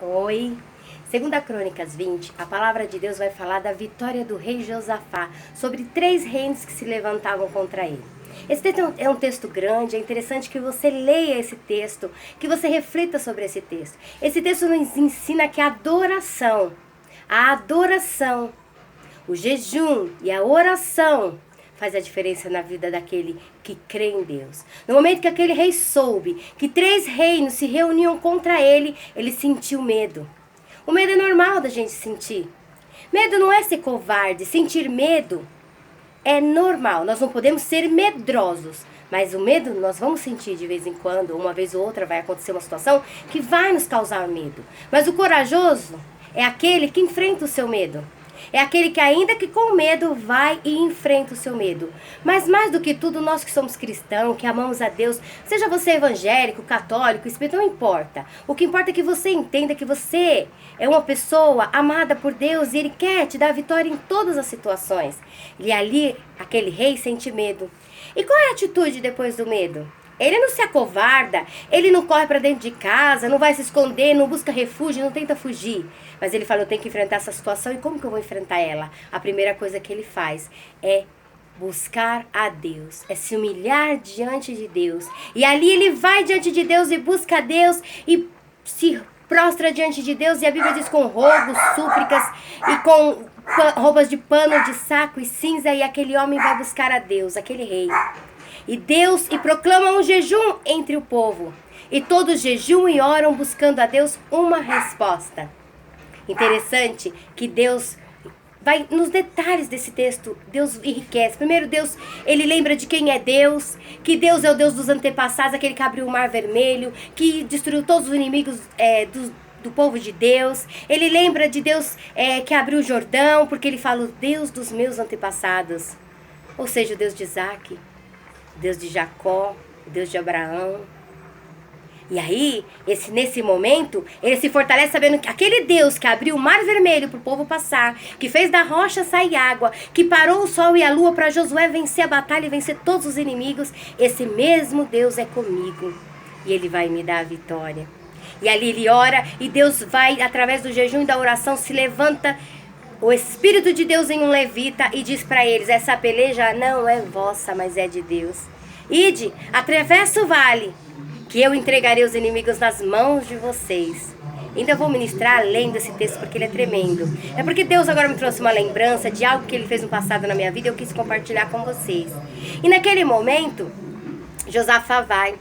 Oi. Segunda Crônicas 20, a palavra de Deus vai falar da vitória do rei Josafá sobre 3 reinos que se levantavam contra ele. Esse texto é um texto grande, é interessante que você leia esse texto, que você reflita sobre esse texto. Esse texto nos ensina que a adoração, o jejum e a oração faz a diferença na vida daquele que crê em Deus. No momento que aquele rei soube que 3 reinos se reuniam contra ele, ele sentiu medo. O medo é normal da gente sentir. Medo não é ser covarde. Sentir medo é normal. Nós não podemos ser medrosos. Mas o medo nós vamos sentir de vez em quando. Uma vez ou outra vai acontecer uma situação que vai nos causar medo. Mas o corajoso é aquele que enfrenta o seu medo. É aquele que ainda que com medo vai e enfrenta o seu medo. Mas mais do que tudo, nós que somos cristãos, que amamos a Deus, seja você evangélico, católico, espírita, não importa. O que importa é que você entenda que você é uma pessoa amada por Deus e Ele quer te dar vitória em todas as situações. E ali, aquele rei sente medo. E qual é a atitude depois do medo? Ele não se acovarda, ele não corre para dentro de casa, não vai se esconder, não busca refúgio, não tenta fugir. Mas ele fala, eu tenho que enfrentar essa situação e como que eu vou enfrentar ela? A primeira coisa que ele faz é buscar a Deus, é se humilhar diante de Deus. E ali ele vai diante de Deus e busca a Deus e se prostra diante de Deus. E a Bíblia diz com rogos, súplicas e com roupas de pano, de saco e cinza. E aquele homem vai buscar a Deus, aquele rei. E proclama um jejum entre o povo. E todos jejuam e oram buscando a Deus uma resposta. Interessante que Deus vai nos detalhes desse texto. Deus enriquece. Primeiro Deus, ele lembra de quem é Deus. Que Deus é o Deus dos antepassados, aquele que abriu o mar vermelho, que destruiu todos os inimigos do povo de Deus. Ele lembra de Deus que abriu o Jordão, porque ele fala o Deus dos meus antepassados. Ou seja, o Deus de Isaac, Deus de Jacó, Deus de Abraão. E aí, nesse momento, ele se fortalece sabendo que aquele Deus que abriu o mar vermelho para o povo passar, que fez da rocha sair água, que parou o sol e a lua para Josué vencer a batalha e vencer todos os inimigos, esse mesmo Deus é comigo. E ele vai me dar a vitória. E ali ele ora e Deus vai, através do jejum e da oração, se levanta o Espírito de Deus em um levita e diz para eles, essa peleja não é vossa, mas é de Deus. Ide, atravessa o vale, que eu entregarei os inimigos nas mãos de vocês. Ainda vou ministrar além desse texto, porque ele é tremendo. É porque Deus agora me trouxe uma lembrança de algo que Ele fez no passado na minha vida e eu quis compartilhar com vocês. E naquele momento, Josafá vai.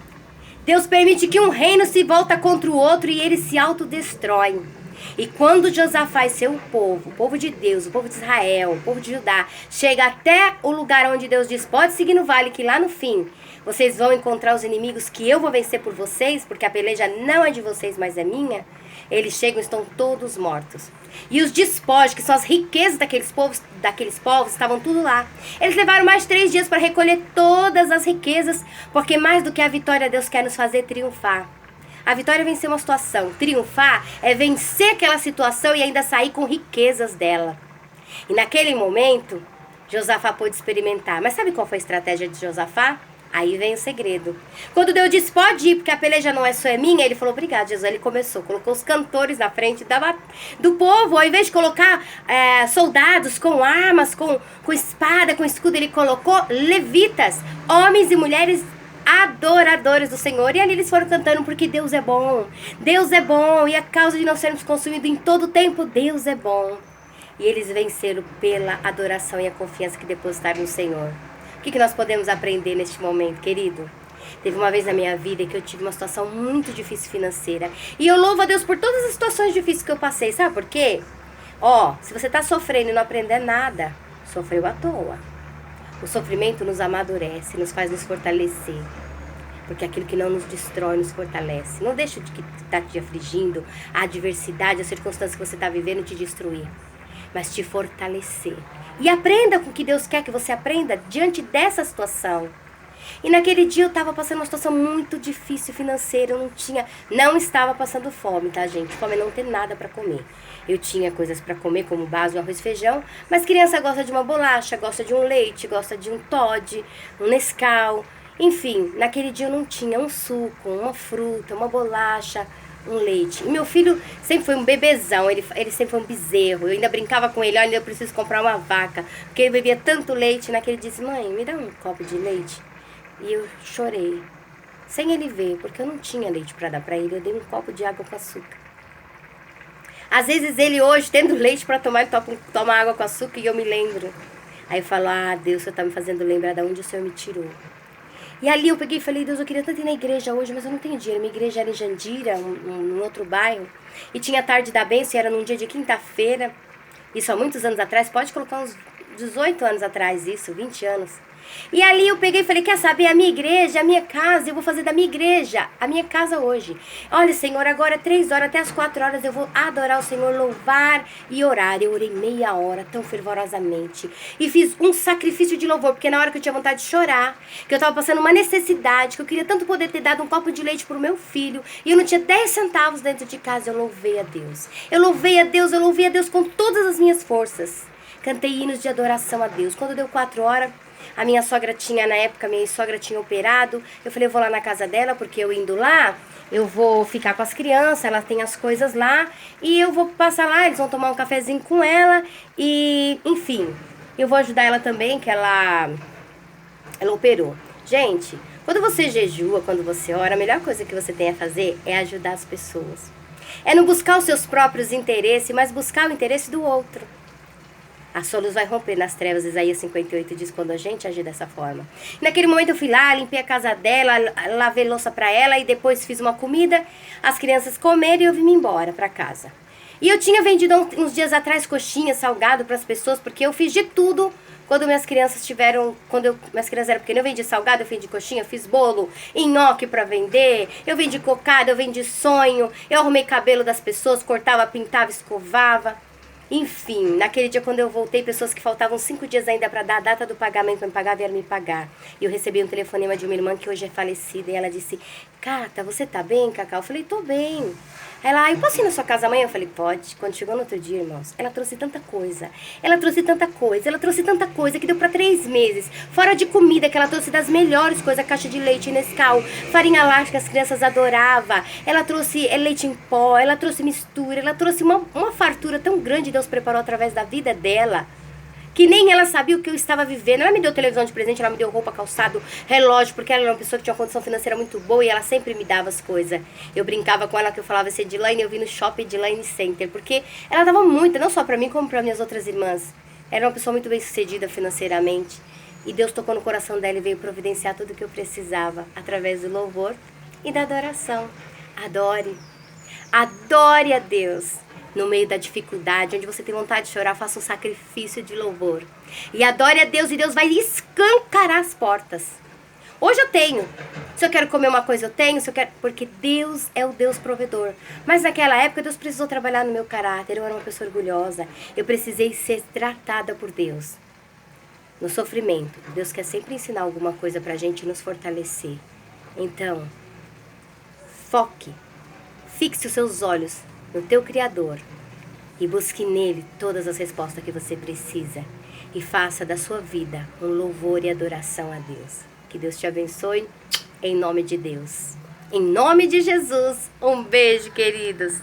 Deus permite que um reino se volta contra o outro e eles se autodestroem. E quando Josafá e seu povo, o povo de Deus, o povo de Israel, o povo de Judá, chega até o lugar onde Deus diz, pode seguir no vale, que lá no fim, vocês vão encontrar os inimigos que eu vou vencer por vocês, porque a peleja não é de vocês, mas é minha. Eles chegam e estão todos mortos. E os despojos, que são as riquezas daqueles povos, estavam tudo lá. Eles levaram mais de 3 dias para recolher todas as riquezas, porque mais do que a vitória, Deus quer nos fazer triunfar. A vitória é vencer uma situação. Triunfar é vencer aquela situação e ainda sair com riquezas dela. E naquele momento, Josafá pôde experimentar. Mas sabe qual foi a estratégia de Josafá? Aí vem o segredo. Quando Deus disse, pode ir, porque a peleja não é só minha, ele falou, obrigado, Jesus. Ele colocou os cantores na frente do povo. Ao invés de colocar soldados com armas, com espada, com escudo, ele colocou levitas, homens e mulheres adoradores do Senhor. E ali eles foram cantando porque Deus é bom. Deus é bom. E a causa de não sermos consumidos em todo o tempo, Deus é bom. E eles venceram pela adoração e a confiança que depositaram no Senhor. O que nós podemos aprender neste momento, querido? Teve uma vez na minha vida que eu tive uma situação muito difícil financeira. E eu louvo a Deus por todas as situações difíceis que eu passei. Sabe por quê? Se você está sofrendo e não aprender nada, sofreu à toa. O sofrimento nos amadurece, nos faz nos fortalecer. Porque aquilo que não nos destrói, nos fortalece. Não deixa o que está te afligindo, a adversidade, a circunstância que você está vivendo te destruir. Mas te fortalecer. E aprenda com o que Deus quer que você aprenda diante dessa situação. E naquele dia eu estava passando uma situação muito difícil financeira. Eu não estava passando fome, tá, gente? Fome é não ter nada para comer. Eu tinha coisas para comer, como base, um arroz e feijão. Mas criança gosta de uma bolacha, gosta de um leite, gosta de um Toddy, um Nescau. Enfim, naquele dia eu não tinha um suco, uma fruta, uma bolacha, um leite. E meu filho sempre foi um bebezão, ele sempre foi um bezerro. Eu ainda brincava com ele, olha, eu preciso comprar uma vaca. Porque ele bebia tanto leite, naquele dia disse, mãe, me dá um copo de leite. E eu chorei, sem ele ver, porque eu não tinha leite para dar para ele, eu dei um copo de água com açúcar. Às vezes ele hoje, tendo leite para tomar, ele toma água com açúcar e eu me lembro. Aí eu falo, Deus, o Senhor tá me fazendo lembrar de onde o Senhor me tirou. E ali eu peguei e falei, Deus, eu queria tanto ir na igreja hoje, mas eu não tenho dinheiro. Minha igreja era em Jandira, num outro bairro. E tinha tarde da bênção, era num dia de quinta-feira. Isso há muitos anos atrás, pode colocar uns 18 anos atrás isso, 20 anos. E ali eu peguei e falei, quer saber, a minha igreja, a minha casa, eu vou fazer da minha igreja a minha casa hoje. Olha, Senhor, agora 3 horas até as 4 horas eu vou adorar o Senhor, louvar e orar. Eu orei meia hora, tão fervorosamente. E fiz um sacrifício de louvor, porque na hora que eu tinha vontade de chorar, que eu tava passando uma necessidade, que eu queria tanto poder ter dado um copo de leite pro meu filho, e eu não tinha 10 centavos dentro de casa, eu louvei a Deus. Eu louvei a Deus, eu louvei a Deus com todas as minhas forças. Cantei hinos de adoração a Deus. Quando deu 4 horas... A minha sogra tinha, na época, minha sogra tinha operado. Eu falei, eu vou lá na casa dela, porque eu indo lá, eu vou ficar com as crianças, ela tem as coisas lá. E eu vou passar lá, eles vão tomar um cafezinho com ela. E, enfim, eu vou ajudar ela também, que ela operou. Gente, quando você jejua, quando você ora, a melhor coisa que você tem a fazer é ajudar as pessoas. É não buscar os seus próprios interesses, mas buscar o interesse do outro. A sua luz vai romper nas trevas, Isaías 58 diz, quando a gente agir dessa forma. Naquele momento eu fui lá, limpei a casa dela, lavei louça pra ela e depois fiz uma comida, as crianças comeram e eu vim embora pra casa. E eu tinha vendido uns dias atrás coxinha, salgado pras pessoas, porque eu fiz de tudo quando minhas crianças tiveram, minhas crianças eram pequenas, eu vendi salgado, eu vendi coxinha, fiz bolo, nhoque pra vender, eu vendi cocada, eu vendi sonho, eu arrumei cabelo das pessoas, cortava, pintava, escovava. Enfim, naquele dia quando eu voltei, pessoas que faltavam 5 dias ainda para dar a data do pagamento para me pagar, vieram me pagar. E eu recebi um telefonema de uma irmã que hoje é falecida e ela disse, Cata, você tá bem, Cacau? Eu falei, tô bem. Ela, eu posso ir na sua casa amanhã? Eu falei, pode. Quando chegou no outro dia, irmãos, ela trouxe tanta coisa. Ela trouxe tanta coisa que deu para 3 meses. Fora de comida, que ela trouxe das melhores coisas, caixa de leite Nescau, farinha láctea que as crianças adoravam. Ela trouxe leite em pó, ela trouxe mistura, ela trouxe uma fartura tão grande, Deus preparou através da vida dela. Que nem ela sabia o que eu estava vivendo. Ela me deu televisão de presente, ela me deu roupa, calçado, relógio, porque ela era uma pessoa que tinha uma condição financeira muito boa e ela sempre me dava as coisas. Eu brincava com ela que eu falava assim, Edilane, eu vi no shopping Edilane Center, porque ela dava muito, não só para mim, como para minhas outras irmãs. Ela era uma pessoa muito bem sucedida financeiramente. E Deus tocou no coração dela e veio providenciar tudo o que eu precisava, através do louvor e da adoração. Adore. Adore a Deus. No meio da dificuldade, onde você tem vontade de chorar, faça um sacrifício de louvor. E adore a Deus e Deus vai escancarar as portas. Hoje eu tenho. Se eu quero comer uma coisa, eu tenho. Se eu quero... Porque Deus é o Deus provedor. Mas naquela época, Deus precisou trabalhar no meu caráter. Eu era uma pessoa orgulhosa. Eu precisei ser tratada por Deus. No sofrimento, Deus quer sempre ensinar alguma coisa pra gente e nos fortalecer. Então, foque. Fixe os seus olhos no teu Criador e busque nele todas as respostas que você precisa e faça da sua vida um louvor e adoração a Deus. Que Deus te abençoe em nome de Deus. Em nome de Jesus, um beijo, queridos.